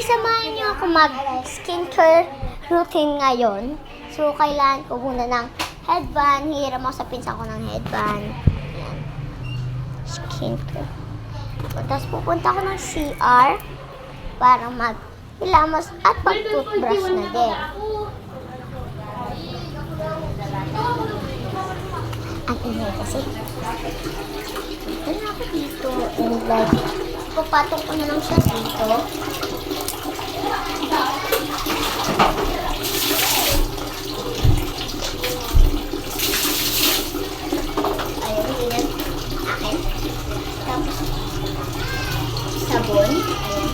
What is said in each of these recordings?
samahan niyo ako mag-skincare routine ngayon. So, kailangan ko muna ng headband. Hiram ako sa pinsan ko ng headband. Ayan. Skincare. Tapos pupunta ako ng CR para mag-hilamos at mag-toothbrush na din. Ang ingay kasi. Ito na ako dito. And like, papatong ko na lang siya dito. Ayun, ganyan. Akin. Tapos, sabon. Ayun.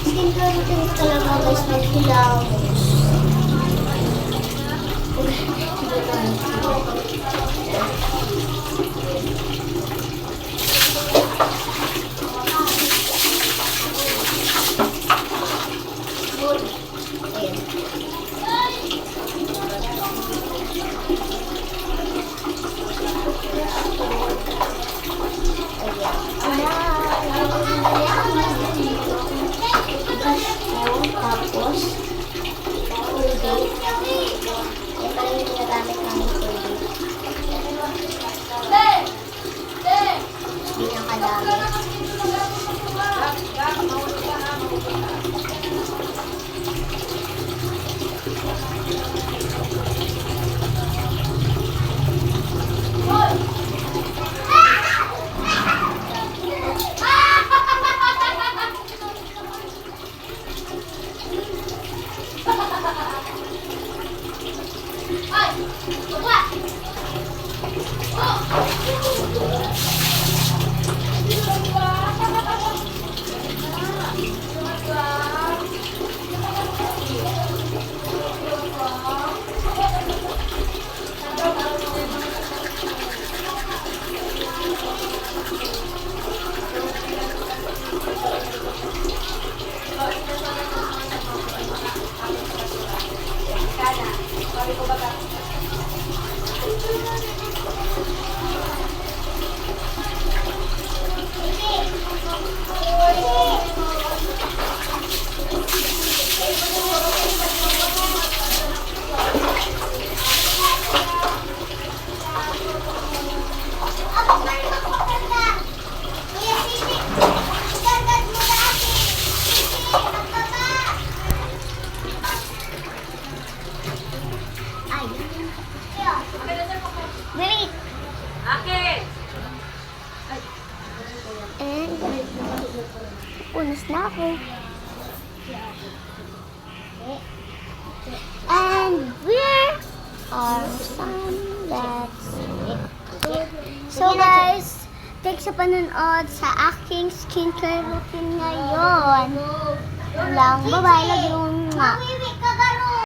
Skincare routine ko talaga guys, mag-hilamos. Tapos, Colgate. Yan pala yung ginagamit namin Colgate. Hindi nang kadami. Wait! Akin! And, punas na ako. And where are some that's it? So guys, thanks sa panonood sa aking skincare routine ngayon. Lang, bye-bye. Lagi yung nga.